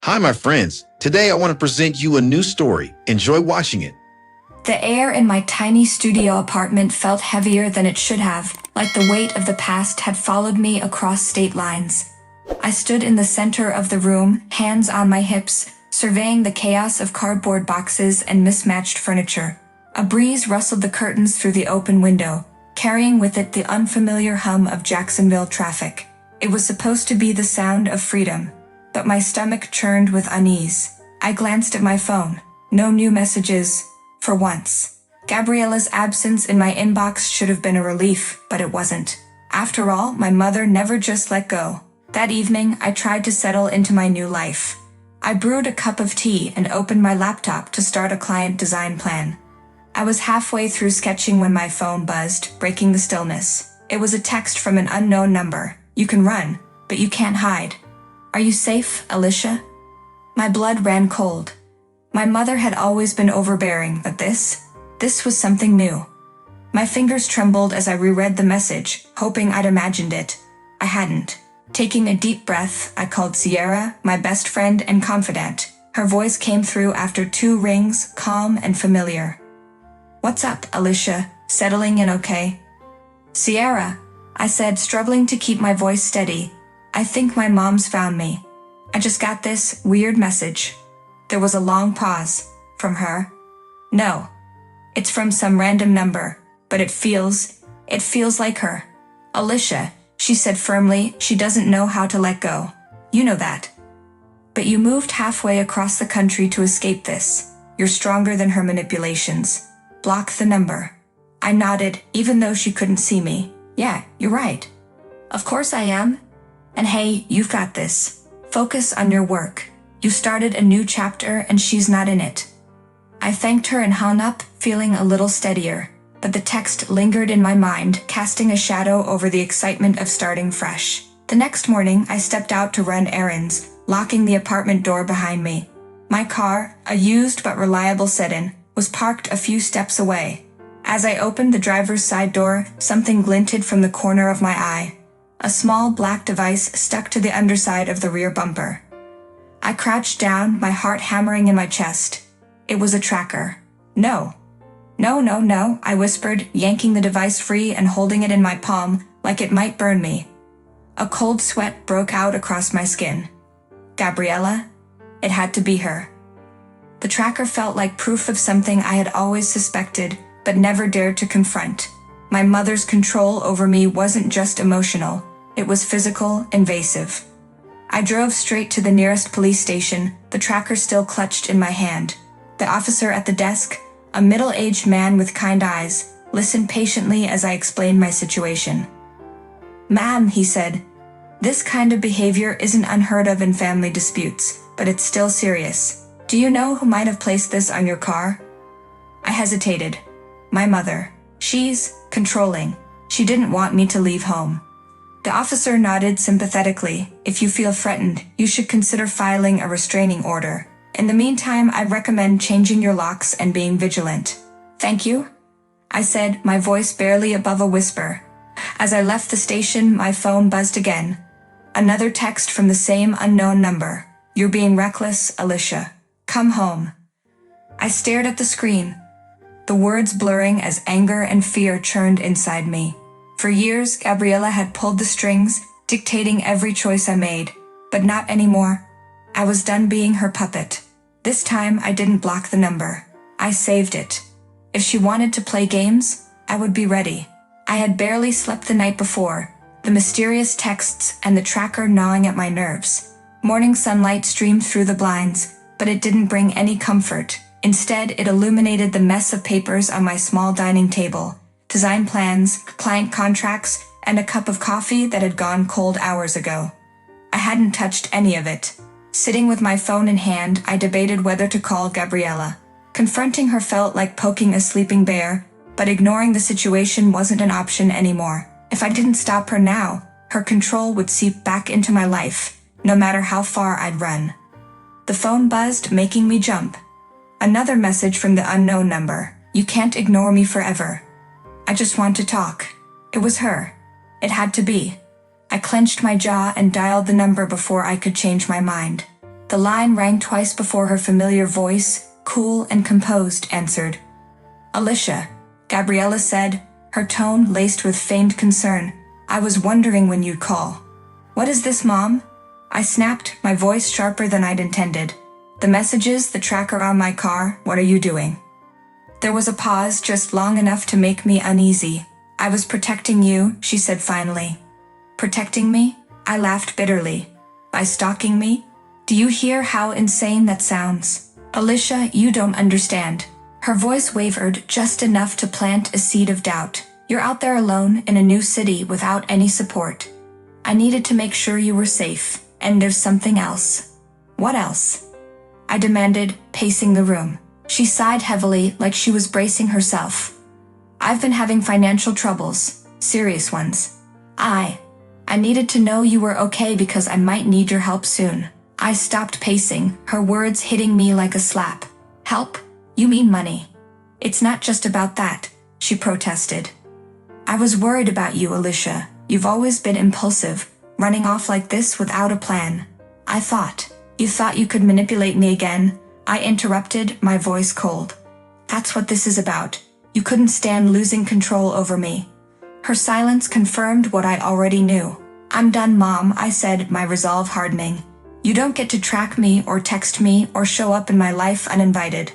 Hi, my friends. Today I want to present you a new story. Enjoy watching it. The air in my tiny studio apartment felt heavier than it should have, like the weight of the past had followed me across state lines. I stood in the center of the room, hands on my hips, surveying the chaos of cardboard boxes and mismatched furniture. A breeze rustled the curtains through the open window, carrying with it the unfamiliar hum of Jacksonville traffic. It was supposed to be the sound of freedom, but my stomach churned with unease. I glanced at my phone. No new messages, for once. Gabriella's absence in my inbox should have been a relief, but it wasn't. After all, my mother never just let go. That evening, I tried to settle into my new life. I brewed a cup of tea and opened my laptop to start a client design plan. I was halfway through sketching when my phone buzzed, breaking the stillness. It was a text from an unknown number. You can run, but you can't hide. Are you safe, Alicia? My blood ran cold. My mother had always been overbearing, but this was something new. My fingers trembled as I reread the message, hoping I'd imagined it. I hadn't. Taking a deep breath, I called Sierra, my best friend and confidant. Her voice came through after 2 rings, calm and familiar. "What's up, Alicia? Settling in okay?" "Sierra," I said, struggling to keep my voice steady. "I think my mom's found me. I just got this weird message." There was a long pause. "From her?" "No. It's from some random number, but it feels like her." "Alicia," she said firmly, "she doesn't know how to let go. You know that. But you moved halfway across the country to escape this. You're stronger than her manipulations. Block the number." I nodded, even though she couldn't see me. "Yeah, you're right. Of course I am. And hey, you've got this. Focus on your work. You started a new chapter and she's not in it." I thanked her and hung up, feeling a little steadier, but the text lingered in my mind, casting a shadow over the excitement of starting fresh. The next morning, I stepped out to run errands, locking the apartment door behind me. My car, a used but reliable sedan, was parked a few steps away. As I opened the driver's side door, something glinted from the corner of my eye. A small black device stuck to the underside of the rear bumper. I crouched down, my heart hammering in my chest. It was a tracker. No, I whispered, yanking the device free and holding it in my palm like it might burn me. A cold sweat broke out across my skin. Gabriella? It had to be her. The tracker felt like proof of something I had always suspected, but never dared to confront. My mother's control over me wasn't just emotional, it was physical, invasive. I drove straight to the nearest police station, the tracker still clutched in my hand. The officer at the desk, a middle-aged man with kind eyes, listened patiently as I explained my situation. "Ma'am," he said, "this kind of behavior isn't unheard of in family disputes, but it's still serious. Do you know who might have placed this on your car?" I hesitated. "My mother. She's controlling. She didn't want me to leave home." The officer nodded sympathetically. "If you feel threatened, you should consider filing a restraining order. In the meantime, I recommend changing your locks and being vigilant." "Thank you," I said, my voice barely above a whisper. As I left the station, my phone buzzed again. Another text from the same unknown number. "You're being reckless, Alicia. Come home." I stared at the screen, the words blurring as anger and fear churned inside me. For years, Gabriella had pulled the strings, dictating every choice I made, but not anymore. I was done being her puppet. This time, I didn't block the number. I saved it. If she wanted to play games, I would be ready. I had barely slept the night before, the mysterious texts and the tracker gnawing at my nerves. Morning sunlight streamed through the blinds, but it didn't bring any comfort. Instead, it illuminated the mess of papers on my small dining table. Design plans, client contracts, and a cup of coffee that had gone cold hours ago. I hadn't touched any of it. Sitting with my phone in hand, I debated whether to call Gabriella. Confronting her felt like poking a sleeping bear, but ignoring the situation wasn't an option anymore. If I didn't stop her now, her control would seep back into my life, no matter how far I'd run. The phone buzzed, making me jump. Another message from the unknown number. "You can't ignore me forever. I just want to talk." It was her. It had to be. I clenched my jaw and dialed the number before I could change my mind. The line rang twice before her familiar voice, cool and composed, answered. Alicia, Gabriella said, her tone laced with feigned concern. I was wondering when you'd call. What is this, Mom? I snapped, my voice sharper than I'd intended. The messages, the tracker on my car, what are you doing? There was a pause just long enough to make me uneasy. I was protecting you, she said finally. Protecting me? I laughed bitterly. By stalking me? Do you hear how insane that sounds? Alicia, you don't understand. Her voice wavered just enough to plant a seed of doubt. You're out there alone in a new city without any support. I needed to make sure you were safe. And there's something else. What else? I demanded, pacing the room. She sighed heavily, like she was bracing herself. I've been having financial troubles. Serious ones. I needed to know you were okay because I might need your help soon. I stopped pacing, her words hitting me like a slap. Help? You mean money? It's not just about that, she protested. I was worried about you, Alicia. You've always been impulsive, running off like this without a plan. You thought you could manipulate me again? I interrupted, my voice cold. That's what this is about. You couldn't stand losing control over me. Her silence confirmed what I already knew. I'm done, Mom, I said, my resolve hardening. You don't get to track me or text me or show up in my life uninvited.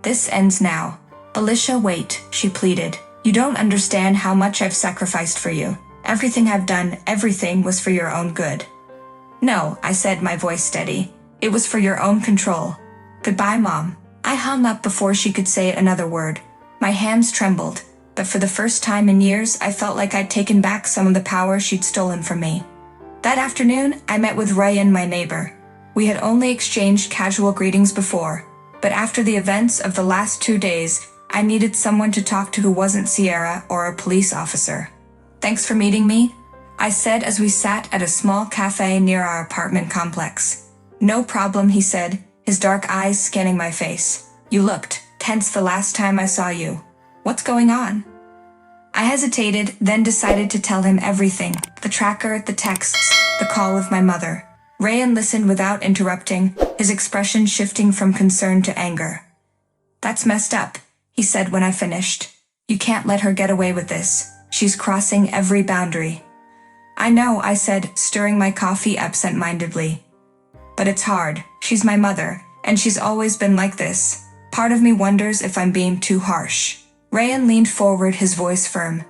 This ends now. Alicia, wait, she pleaded. You don't understand how much I've sacrificed for you. Everything I've done, everything was for your own good. No, I said, my voice steady. It was for your own control. Goodbye, Mom. I hung up before she could say another word. My hands trembled, but for the first time in years, I felt like I'd taken back some of the power she'd stolen from me. That afternoon, I met with Ryan, my neighbor. We had only exchanged casual greetings before, but after the events of the last 2 days, I needed someone to talk to who wasn't Sierra or a police officer. Thanks for meeting me, I said as we sat at a small cafe near our apartment complex. No problem, he said, his dark eyes scanning my face. You looked tense the last time I saw you. What's going on? I hesitated, then decided to tell him everything. The tracker, the texts, the call with my mother. Ryan listened without interrupting, his expression shifting from concern to anger. That's messed up, he said when I finished. You can't let her get away with this. She's crossing every boundary. I know, I said, stirring my coffee absent-mindedly. But it's hard. She's my mother, and she's always been like this. Part of me wonders if I'm being too harsh. Ryan leaned forward, his voice firm.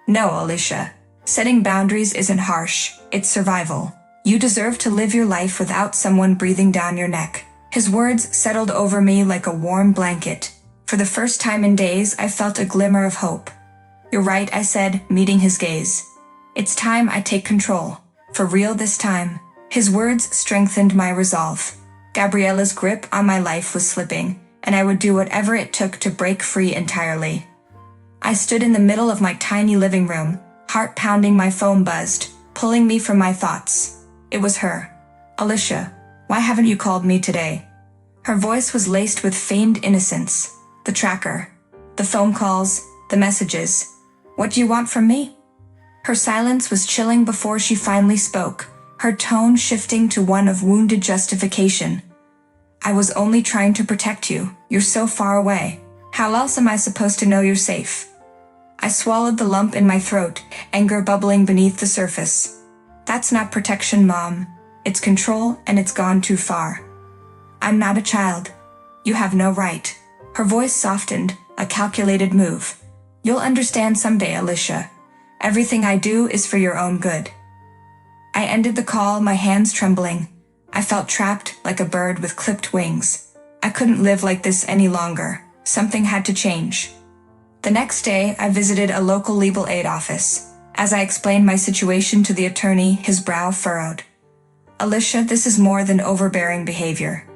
No, Alicia. Setting boundaries isn't harsh. It's survival. You deserve to live your life without someone breathing down your neck. His words settled over me like a warm blanket. For the first time in days, I felt a glimmer of hope. You're right, I said, meeting his gaze. It's time I take control. For real this time. His words strengthened my resolve. Gabriella's grip on my life was slipping, and I would do whatever it took to break free entirely. I stood in the middle of my tiny living room, heart pounding, my phone buzzed, pulling me from my thoughts. It was her. Alicia, why haven't you called me today? Her voice was laced with feigned innocence. The tracker. The phone calls. The messages. What do you want from me? Her silence was chilling before she finally spoke, her tone shifting to one of wounded justification. I was only trying to protect you. You're so far away. How else am I supposed to know you're safe? I swallowed the lump in my throat, anger bubbling beneath the surface. That's not protection, Mom. It's control, and it's gone too far. I'm not a child. You have no right. Her voice softened, a calculated move. You'll understand someday, Alicia. Everything I do is for your own good. I ended the call, my hands trembling. I felt trapped like a bird with clipped wings. I couldn't live like this any longer. Something had to change. The next day, I visited a local legal aid office. As I explained my situation to the attorney, his brow furrowed. Alicia, this is more than overbearing behavior.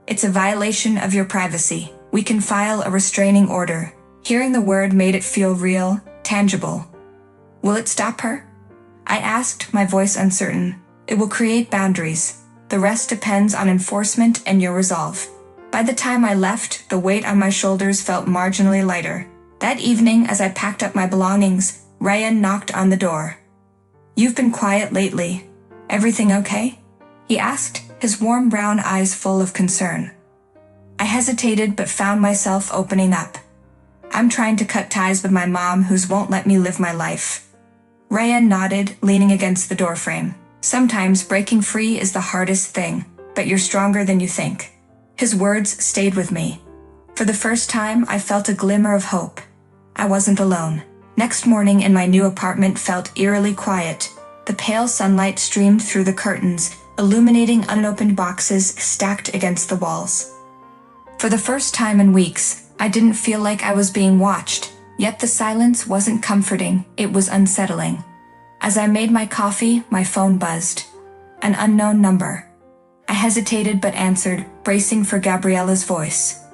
It's a violation of your privacy. We can file a restraining order. Hearing the word made it feel real, tangible. Will it stop her? I asked, my voice uncertain. It will create boundaries. The rest depends on enforcement and your resolve. By the time I left, the weight on my shoulders felt marginally lighter. That evening, as I packed up my belongings, Ryan knocked on the door. You've been quiet lately. Everything okay? He asked, his warm brown eyes full of concern. I hesitated but found myself opening up. I'm trying to cut ties with my mom who won't let me live my life. Ryan nodded, leaning against the doorframe. Sometimes breaking free is the hardest thing, but you're stronger than you think. His words stayed with me. For the first time, I felt a glimmer of hope. I wasn't alone. Next morning in my new apartment felt eerily quiet. The pale sunlight streamed through the curtains, illuminating unopened boxes stacked against the walls. For the first time in weeks, I didn't feel like I was being watched, yet the silence wasn't comforting, it was unsettling. As I made my coffee, my phone buzzed. An unknown number. I hesitated but answered, bracing for Gabriella's voice.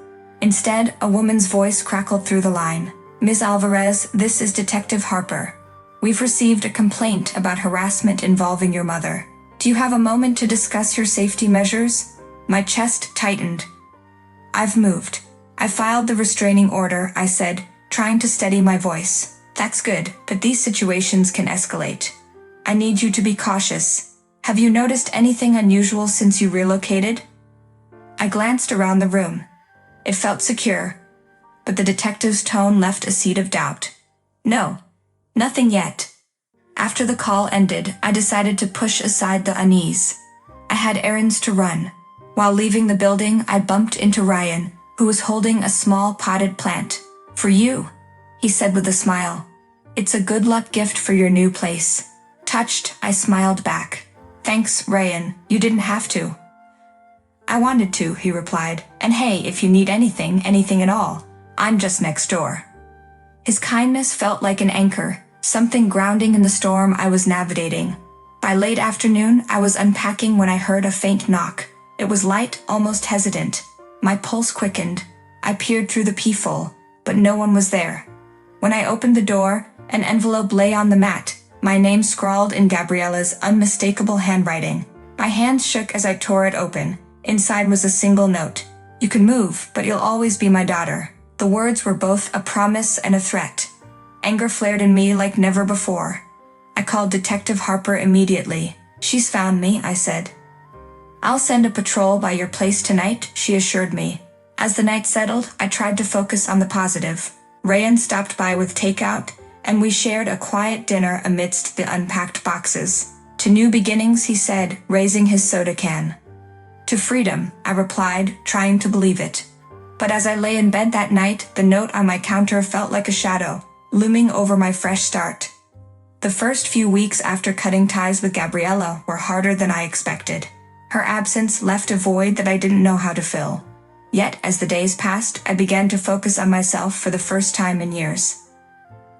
Instead, a woman's voice crackled through the line. Ms. Alvarez, this is Detective Harper. We've received a complaint about harassment involving your mother. Do you have a moment to discuss your safety measures? My chest tightened. I've moved. I filed the restraining order, I said, trying to steady my voice. That's good, but these situations can escalate. I need you to be cautious. Have you noticed anything unusual since you relocated? I glanced around the room. It felt secure, but the detective's tone left a seed of doubt. No, nothing yet. After the call ended, I decided to push aside the unease. I had errands to run. While leaving the building, I bumped into Ryan, who was holding a small potted plant. For you, he said with a smile. It's a good luck gift for your new place. Touched, I smiled back. Thanks, Ryan, you didn't have to. I wanted to, he replied, and hey, if you need anything at all, I'm just next door. His kindness felt like an anchor, something grounding in the storm I was navigating. By late afternoon, I was unpacking when I heard a faint knock. It was light, almost hesitant. My pulse quickened. I peered through the peephole, but no one was there. When I opened the door, an envelope lay on the mat, my name scrawled in Gabriella's unmistakable handwriting. My hands shook as I tore it open. Inside was a single note. You can move, but you'll always be my daughter. The words were both a promise and a threat. Anger flared in me like never before. I called Detective Harper immediately. She's found me, I said. I'll send a patrol by your place tonight, she assured me. As the night settled, I tried to focus on the positive. Ryan stopped by with takeout, and we shared a quiet dinner amidst the unpacked boxes. To new beginnings, he said, raising his soda can. To freedom, I replied, trying to believe it. But as I lay in bed that night, the note on my counter felt like a shadow, looming over my fresh start. The first few weeks after cutting ties with Gabriella were harder than I expected. Her absence left a void that I didn't know how to fill. Yet, as the days passed, I began to focus on myself for the first time in years.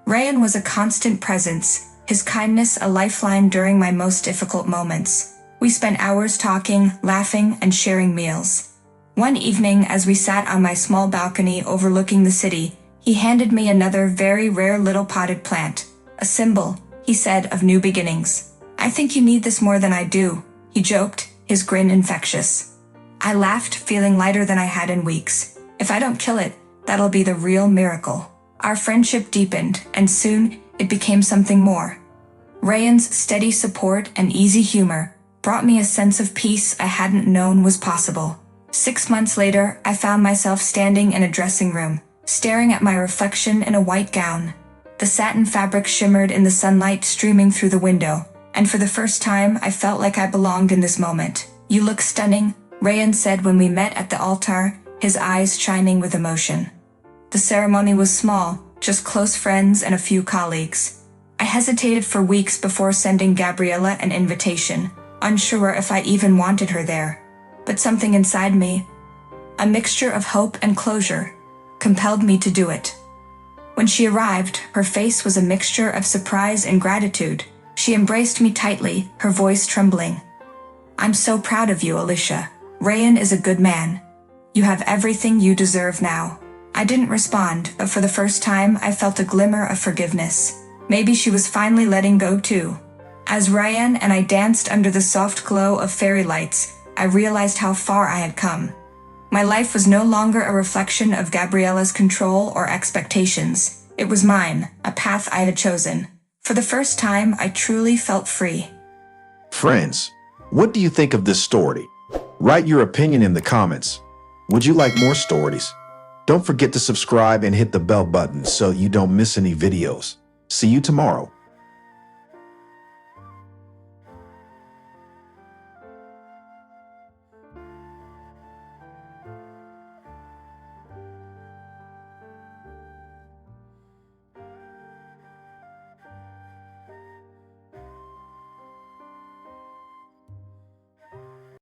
Ryan was a constant presence, his kindness a lifeline during my most difficult moments. We spent hours talking, laughing, and sharing meals. One evening, as we sat on my small balcony overlooking the city, he handed me another very rare little potted plant. A symbol, he said, of new beginnings. I think you need this more than I do, he joked, his grin infectious. I laughed, feeling lighter than I had in weeks. If I don't kill it, that'll be the real miracle. Our friendship deepened, and soon it became something more. Ryan's steady support and easy humor brought me a sense of peace I hadn't known was possible. 6 months later, I found myself standing in a dressing room, staring at my reflection in a white gown. The satin fabric shimmered in the sunlight streaming through the window, and for the first time, I felt like I belonged in this moment. You look stunning, Ryan said when we met at the altar, his eyes shining with emotion. The ceremony was small, just close friends and a few colleagues. I hesitated for weeks before sending Gabriella an invitation, unsure if I even wanted her there. But something inside me, a mixture of hope and closure, compelled me to do it. When she arrived, her face was a mixture of surprise and gratitude. She embraced me tightly, her voice trembling. I'm so proud of you, Alicia. Ryan is a good man. You have everything you deserve now. I didn't respond, but for the first time, I felt a glimmer of forgiveness. Maybe she was finally letting go too. As Ryan and I danced under the soft glow of fairy lights, I realized how far I had come. My life was no longer a reflection of Gabriella's control or expectations. It was mine, a path I had chosen. For the first time, I truly felt free. Friends, what do you think of this story? Write your opinion in the comments. Would you like more stories? Don't forget to subscribe and hit the bell button so you don't miss any videos. See you tomorrow.